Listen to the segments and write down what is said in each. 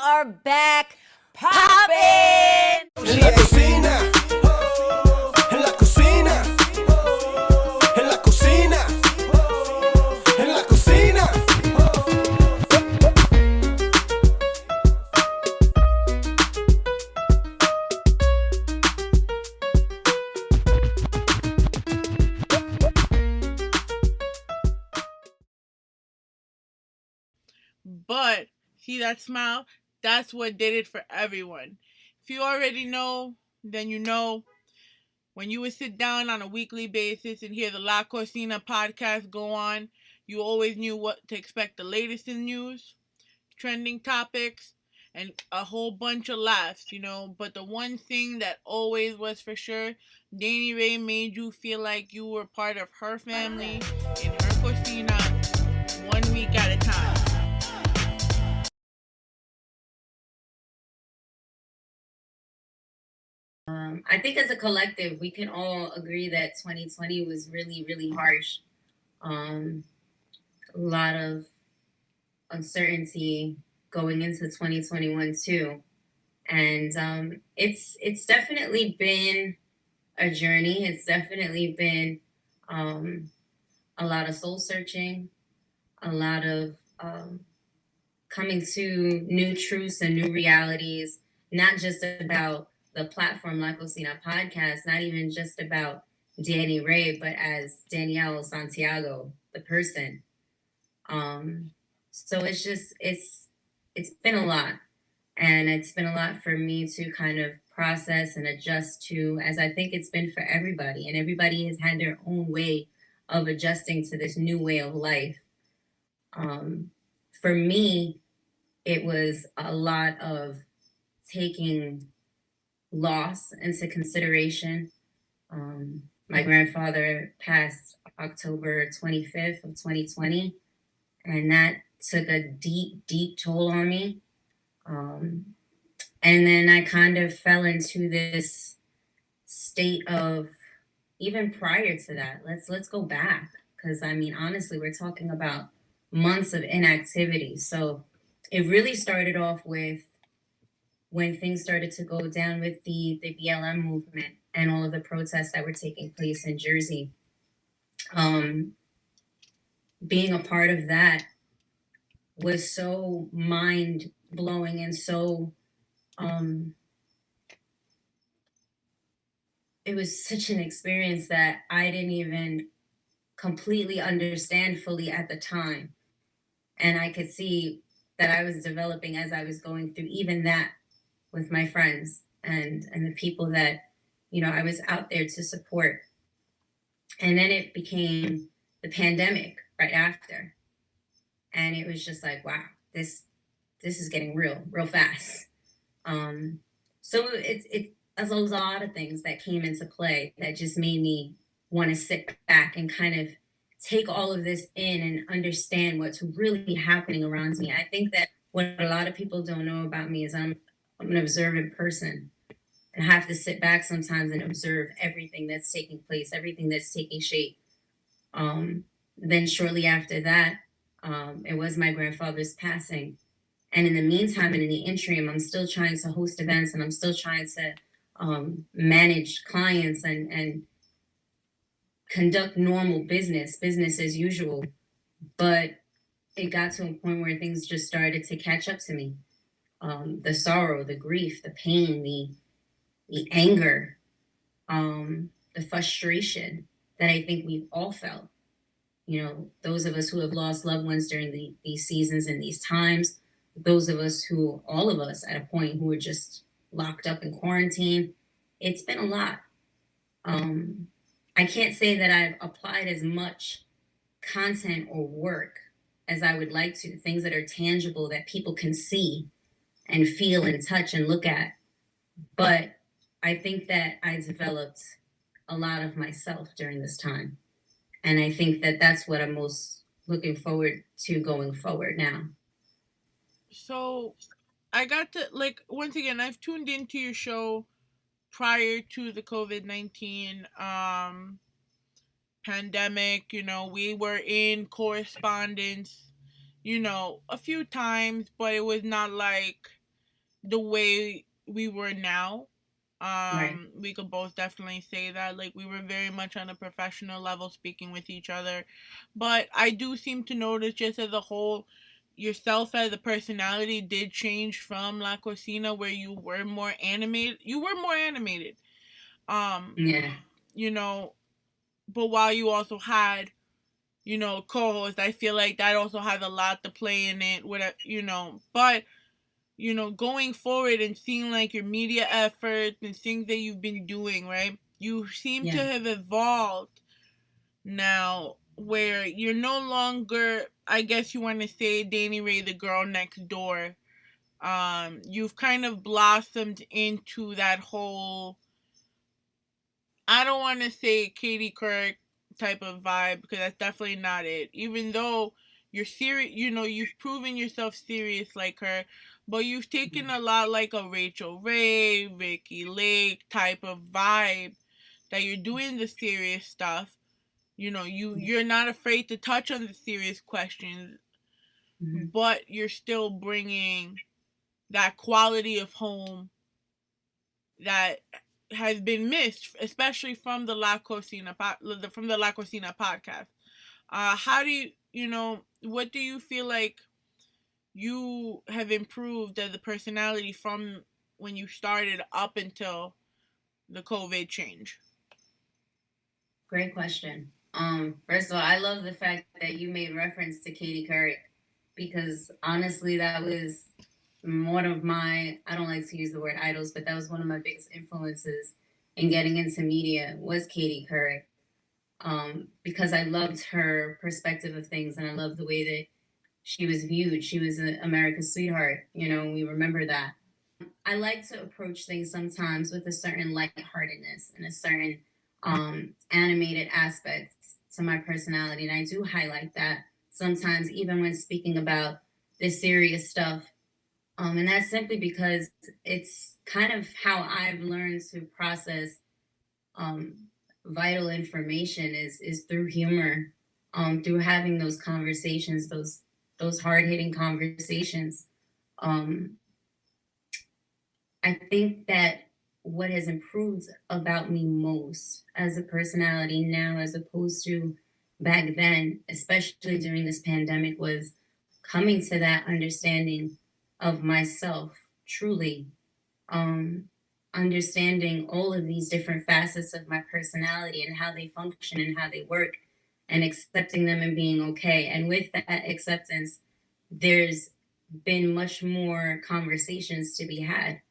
are back popping. En la cocina, en la cocina, en la cocina, en la cocina. But see that smile? That's what did it for everyone. If you already know, then you know. When you would sit down on a weekly basis and hear the La Cocina podcast go on, you always knew what to expect: the latest in news, trending topics, and a whole bunch of laughs, But the one thing that always was for sure, Daniree made you feel like you were part of her family in her cocina, 1 week at a time. I think as a collective, we can all agree that 2020 was really, really harsh. A lot of uncertainty going into 2021 too, and it's definitely been a journey. It's definitely been a lot of soul searching, a lot of coming to new truths and new realities, not just about the platform La Cocina podcast, not even just about Daniree, but as Danielle Santiago, the person. So it's been a lot, and it's been a lot for me to kind of process and adjust to, as I think it's been for everybody, and everybody has had their own way of adjusting to this new way of life. For me, it was a lot of taking loss into consideration. My grandfather passed October 25th of 2020, and that took a deep, deep toll on me. And then I kind of fell into this state of, even prior to that, let's go back, because I mean, honestly, we're talking about months of inactivity. So it really started off with when things started to go down with the BLM movement and all of the protests that were taking place in Jersey. Being a part of that was so mind blowing and so it was such an experience that I didn't even completely understand fully at the time. And I could see that I was developing as I was going through even that with my friends and the people that, I was out there to support. And then it became the pandemic right after. And it was just like, wow, this is getting real fast. So it's a lot of things that came into play that just made me want to sit back and kind of take all of this in and understand what's really happening around me. I think that what a lot of people don't know about me is I'm an observant person. And I have to sit back sometimes and observe everything that's taking place, everything that's taking shape. Then shortly after that, it was my grandfather's passing. And in the meantime and in the interim, I'm still trying to host events, and I'm still trying to manage clients and conduct normal business as usual. But it got to a point where things just started to catch up to me. The sorrow, the grief, the pain, the anger, the frustration that I think we've all felt. Those of us who have lost loved ones during these seasons and these times, those of us who, all of us at a point, who were just locked up in quarantine. It's been a lot. I can't say that I've applied as much content or work as I would like to, things that are tangible that people can see and feel and touch and look at. But I think that I developed a lot of myself during this time. And I think that that's what I'm most looking forward to going forward now. So I got to, once again, I've tuned into your show prior to the COVID-19 pandemic. We were in correspondence, a few times, but it was not like the way we were now. Right. We could both definitely say that. Like, we were very much on a professional level speaking with each other. But I do seem to notice, just as a whole, yourself as a personality did change from La Cocina, where you were more animated. You were more animated. Um, Yeah. you know, but while you also had, co-host, I feel like that also has a lot to play in it. But going forward and seeing like your media efforts and things that you've been doing, right? You seem to Yeah. have evolved now where you're no longer, I guess you want to say, Daniree, the girl next door. You've kind of blossomed into that whole, I don't want to say Katie Couric type of vibe, because that's definitely not it. Even though you're serious, you've proven yourself serious like her, but you've taken a lot like a Rachel Ray, Ricky Lake type of vibe, that you're doing the serious stuff. You're not afraid to touch on the serious questions, Mm-hmm. but you're still bringing that quality of home that has been missed, especially from the La Cocina podcast. How do what do you feel like you have improved as a personality from when you started up until the COVID change? Great question. First of all, I love the fact that you made reference to Katie Couric, because honestly, that was one of my, I don't like to use the word idols, but that was one of my biggest influences in getting into media, was Katie Couric. Because I loved her perspective of things, and I loved the way that she was viewed. She was America's sweetheart. We remember that. I like to approach things sometimes with a certain lightheartedness and a certain animated aspect to my personality. And I do highlight that sometimes, even when speaking about this serious stuff. And that's simply because it's kind of how I've learned to process um, vital information is through humor, through having those conversations, those hard hitting conversations. Um, I think that what has improved about me most as a personality now, as opposed to back then, especially during this pandemic, was coming to that understanding of myself truly, um, understanding all of these different facets of my personality and how they function and how they work, and accepting them and being okay. And with that acceptance, there's been much more conversations to be had.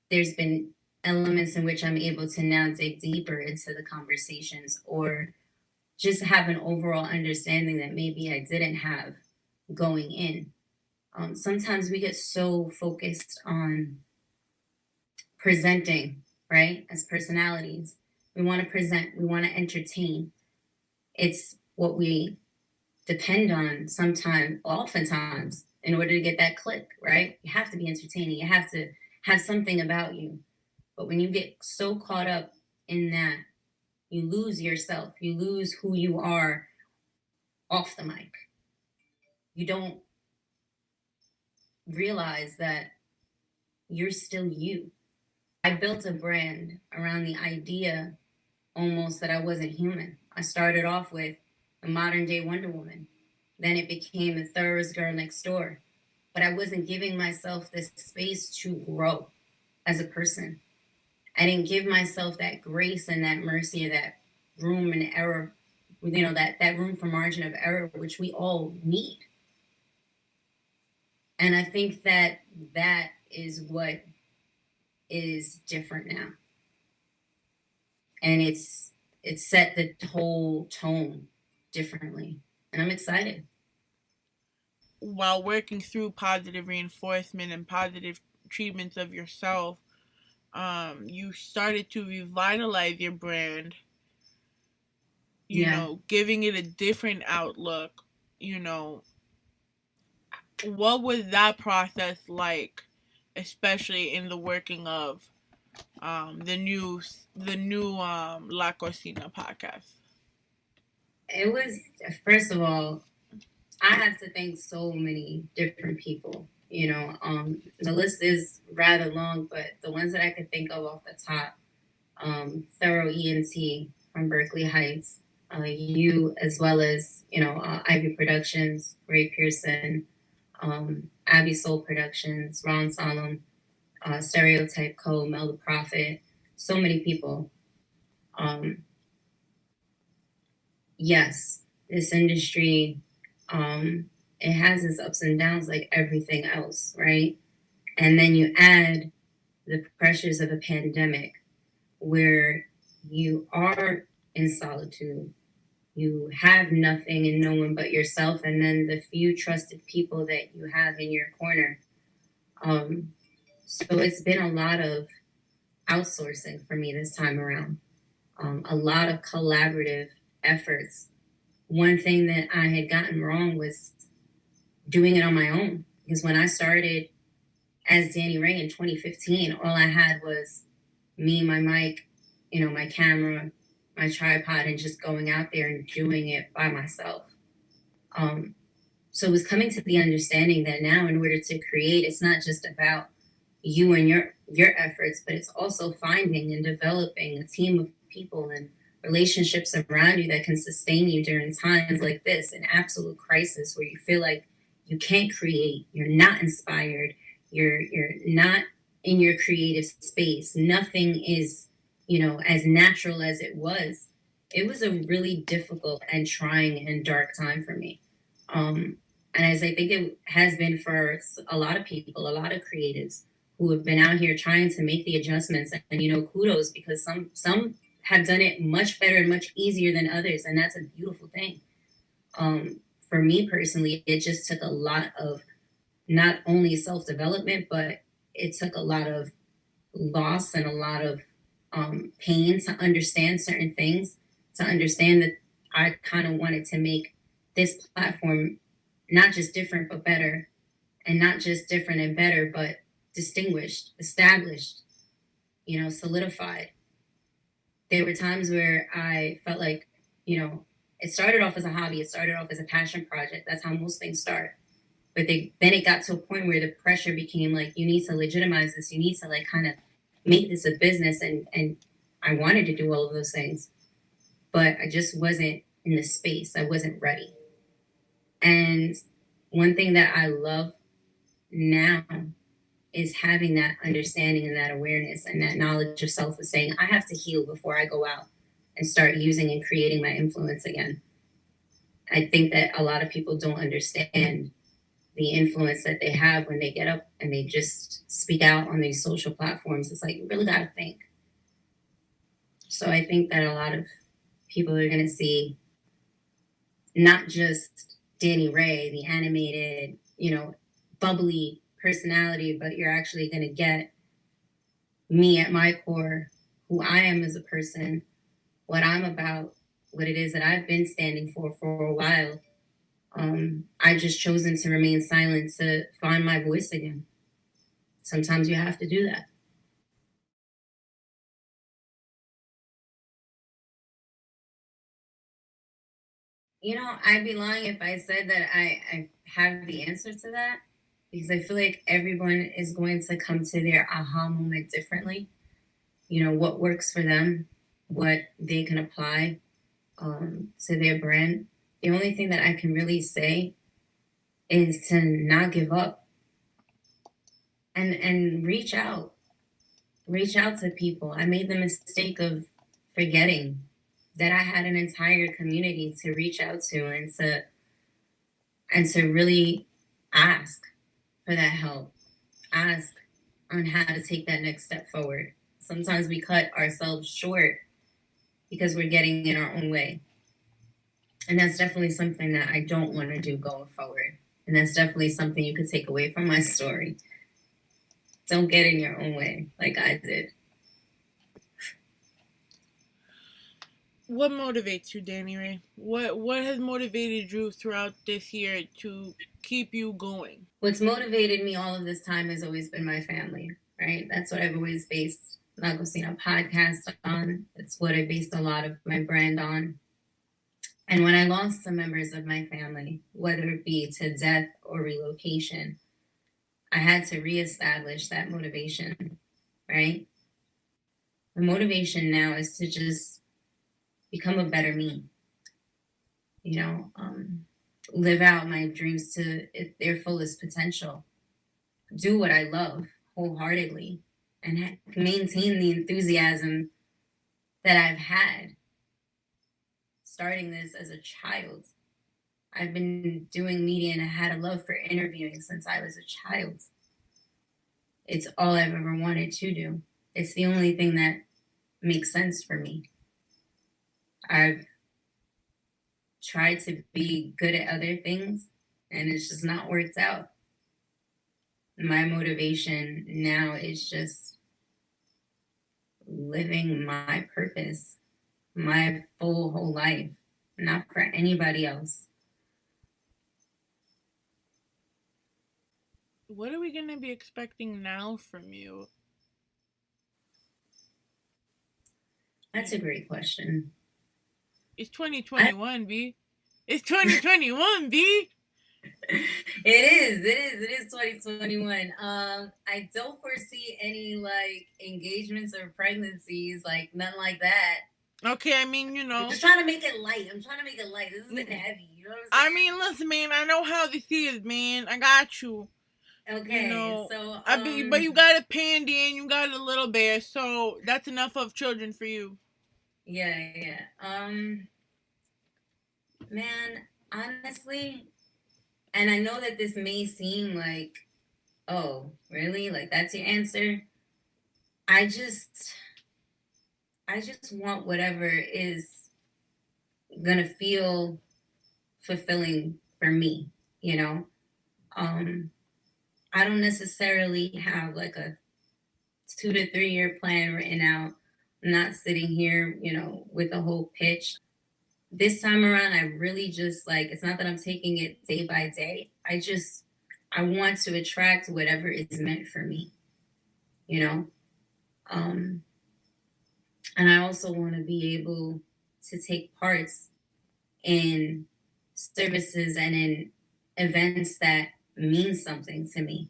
There's been elements in which I'm able to now dig deeper into the conversations, or just have an overall understanding that maybe I didn't have going in. Sometimes we get so focused on presenting, right, as personalities. We want to present, we want to entertain. It's what we depend on sometimes, oftentimes, in order to get that click, right? You have to be entertaining, you have to have something about you. But when you get so caught up in that, you lose yourself, you lose who you are off the mic. You don't realize that you're still you. I built a brand around the idea almost that I wasn't human. I started off with a modern day Wonder Woman. Then it became the Thoroughbred girl next door. But I wasn't giving myself this space to grow as a person. I didn't give myself that grace and that mercy, that room and error, that room for margin of error, which we all need. And I think that that is what is different now. And it's set the whole tone differently. And I'm excited. While working through positive reinforcement and positive treatments of yourself, you started to revitalize your brand, Yeah. giving it a different outlook. What was that process like, especially in the working of the new La Cocina podcast? It was, first of all, I have to thank so many different people. The list is rather long, but the ones that I could think of off the top, Thorough ENT from Berkeley Heights, you, as well as, Ivy Productions, Ray Pearson, Abby Soul Productions, Ron Solomon, Stereotype Co., Mel the Prophet, so many people. Yes, this industry, it has its ups and downs like everything else, right? And then you add the pressures of a pandemic where you are in solitude, you have nothing and no one but yourself, and then the few trusted people that you have in your corner. So it's been a lot of outsourcing for me this time around, a lot of collaborative efforts. One thing that I had gotten wrong was doing it on my own, because when I started as Daniree in 2015, all I had was me, my mic, my camera, my tripod, and just going out there and doing it by myself. So it was coming to the understanding that now, in order to create, it's not just about you and your efforts, but it's also finding and developing a team of people and relationships around you that can sustain you during times like this, an absolute crisis where you feel like you can't create, you're not inspired, you're not in your creative space. Nothing is, as natural as it was. It was a really difficult and trying and dark time for me. And as I think it has been for a lot of people, a lot of creatives who have been out here trying to make the adjustments. And, kudos, because some have done it much better and much easier than others. And that's a beautiful thing. For me personally, it just took a lot of not only self-development, but it took a lot of loss and a lot of pain to understand certain things, to understand that I kind of wanted to make this platform not just different, but better, and not just different and better, but distinguished, established, solidified. There were times where I felt like, it started off as a hobby. It started off as a passion project. That's how most things start. But then it got to a point where the pressure became like, you need to legitimize this. You need to kind of make this a business. And I wanted to do all of those things, but I just wasn't in the space. I wasn't ready. And one thing that I love now is having that understanding and that awareness and that knowledge of self, of saying, I have to heal before I go out and start using and creating my influence again. I think that a lot of people don't understand the influence that they have when they get up and they just speak out on these social platforms. It's like, you really got to think. So I think that a lot of people are going to see not just Daniree, the animated, bubbly personality, but you're actually going to get me at my core, who I am as a person, what I'm about, what it is that I've been standing for a while. I've just chosen to remain silent to find my voice again. Sometimes you have to do that. I'd be lying if I said that I have the answer to that, because I feel like everyone is going to come to their aha moment differently. What works for them, what they can apply to their brand. The only thing that I can really say is to not give up and reach out. Reach out to people. I made the mistake of forgetting that I had an entire community to reach out to and to really ask for that help. Ask on how to take that next step forward. Sometimes we cut ourselves short because we're getting in our own way. And that's definitely something that I don't want to do going forward. And that's definitely something you could take away from my story. Don't get in your own way like I did. What motivates you, Daniree? What has motivated you throughout this year to keep you going? What's motivated me all of this time has always been my family, right? That's what I've always based La Cocina podcast on. It's what I based a lot of my brand on. And when I lost some members of my family, whether it be to death or relocation, I had to reestablish that motivation, right? The motivation now is to just become a better me, you know, live out my dreams to their fullest potential, do what I love wholeheartedly, and maintain the enthusiasm that I've had starting this as a child. I've been doing media and I had a love for interviewing since I was a child. It's all I've ever wanted to do. It's the only thing that makes sense for me. I've tried to be good at other things and it's just not worked out. My motivation now is just living my purpose, my full whole life, not for anybody else. What are we going to be expecting now from you? That's a great question. It's 2021, B. It's 2021, B. It is 2021. I don't foresee any like engagements or pregnancies, like nothing like that. Okay, I mean, you know. I'm just trying to make it light. This isn't heavy. You know what I'm saying? I mean, listen, man, I know how this is, man. I got you. Okay, you know, so but you got a pandy and you got a little bear, so that's enough of children for you. Yeah. Man, honestly, and I know that this may seem like, oh, really? Like that's your answer? I just want whatever is gonna feel fulfilling for me, you know? I don't necessarily have like a 2 to 3 year plan written out. I'm not sitting here, you know, with a whole pitch. This time around, I really just like, it's not that I'm taking it day by day. I want to attract whatever is meant for me, you know? And I also want to be able to take parts in services and in events that mean something to me.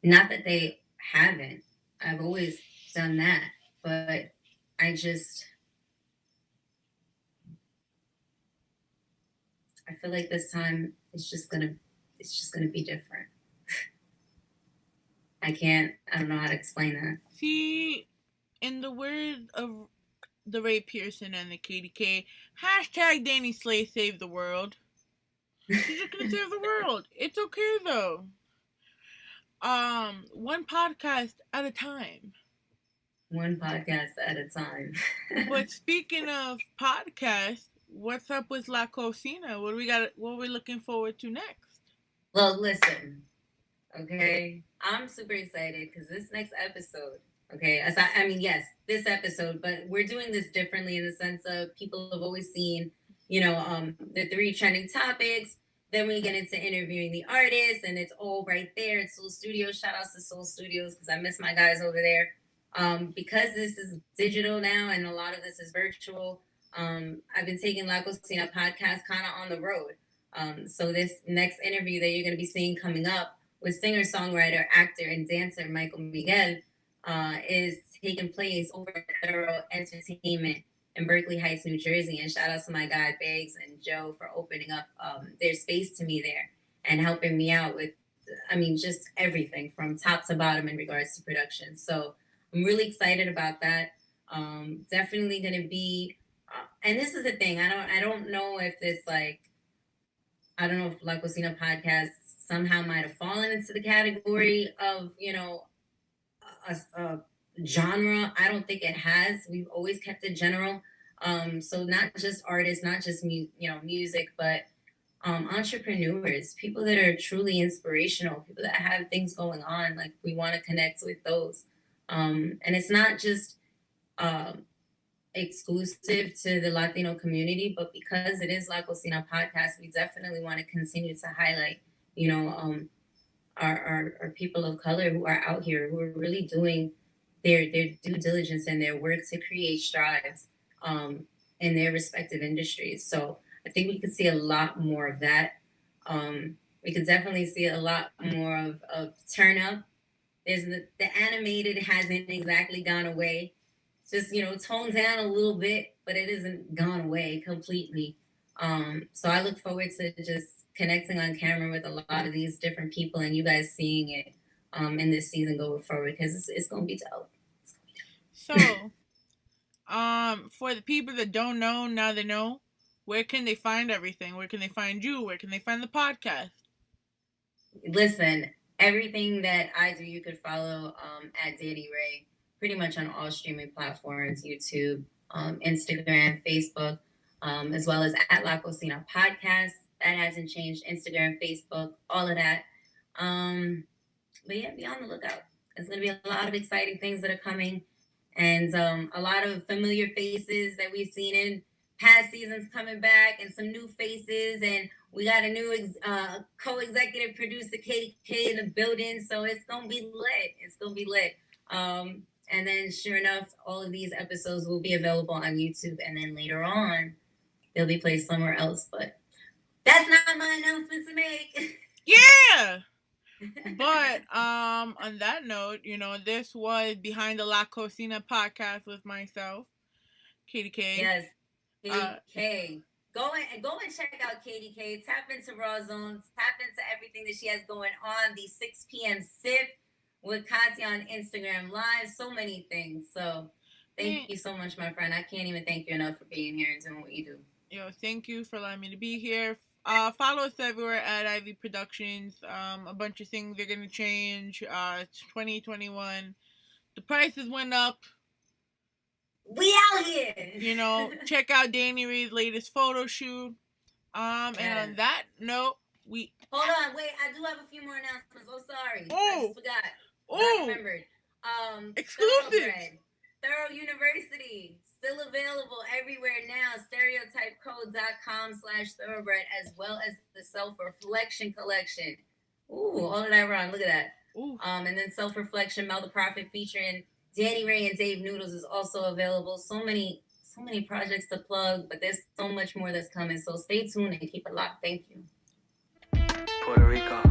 Not that they haven't. I've always done that, but I feel like this time it's just gonna be different. I don't know how to explain that. See, in the words of the Ray Pearson and the KDK, hashtag Danny Slay save the world. She's just gonna save the world. It's okay though. One podcast at a time. One podcast at a time. But speaking of podcasts, what's up with La Cocina? What are we looking forward to next? Well, listen. Okay, I'm super excited because this next episode. Okay, yes, this episode, but we're doing this differently in the sense of people have always seen, you know, the 3 trending topics. Then we get into interviewing the artists, and it's all right there at Soul Studios. Shout outs to Soul Studios because I miss my guys over there. Because this is digital now and a lot of this is virtual, I've been taking La Cocina podcast kind of on the road. So this next interview that you're going to be seeing coming up with singer-songwriter, actor, and dancer Michael Miguel is taking place over at Thorough Entertainment in Berkeley Heights, New Jersey. And shout out to my guy Biggs and Joe for opening up their space to me there and helping me out with, just everything from top to bottom in regards to production. So I'm really excited about that. Definitely going to be, and this is the thing. I don't know if this I don't know if La Cocina podcast somehow might have fallen into the category of, you know, a genre. I don't think it has. We've always kept it general. So not just artists, not just music, but entrepreneurs, people that are truly inspirational, people that have things going on. Like we want to connect with those. And it's not just exclusive to the Latino community, but because it is La Cocina podcast, we definitely want to continue to highlight, our people of color who are out here, who are really doing their due diligence and their work to create strides in their respective industries. So I think we could see a lot more of that. we could definitely see a lot more of turn up. There's the animated hasn't exactly gone away. Just, toned down a little bit, but it isn't gone away completely. So I look forward to just connecting on camera with a lot of these different people and you guys seeing it in this season going forward, because it's going to be dope. So, for the people that don't know, now they know. Where can they find everything? Where can they find you? Where can they find the podcast? Listen, everything that I do, you could follow at Daniree, pretty much on all streaming platforms, YouTube, Instagram, Facebook, as well as at La Cocina Podcast. That hasn't changed. Instagram, Facebook, all of that. But yeah, be on the lookout. There's going to be a lot of exciting things that are coming, and a lot of familiar faces that we've seen in past seasons coming back, and some new faces, and we got a new co-executive producer, Katie K, in the building, so it's going to be lit. It's going to be lit. And then, sure enough, all of these episodes will be available on YouTube, and then later on, they'll be placed somewhere else, but that's not my announcement to make. Yeah! But on that note, this was Behind the La Cocina podcast with myself, Katie K. Yes, Katie K. Go and check out Katie K. Tap into Raw Zone. Tap into everything that she has going on. The 6 p.m. sip with Katya on Instagram Live. So many things. So thank you so much, my friend. I can't even thank you enough for being here and doing what you do. Thank you for allowing me to be here. Follow us everywhere at Ivy Productions. A bunch of things are going to change. It's 2021. The prices went up. We out here. Check out Daniree's latest photo shoot. And on that note, Hold on, wait. I do have a few more announcements. Oh, sorry. I just forgot. I remembered. Exclusive. Thorough University. Still available everywhere now. Stereotypecode.com/thoroughbred, as well as the Self-Reflection Collection. Ooh, all of that wrong. Look at that. Ooh. And then Self-Reflection, Mel the Prophet, featuring Daniree and Dave Noodles, is also available. So many projects to plug, but there's so much more that's coming. So stay tuned and keep it locked. Thank you. Puerto Rico.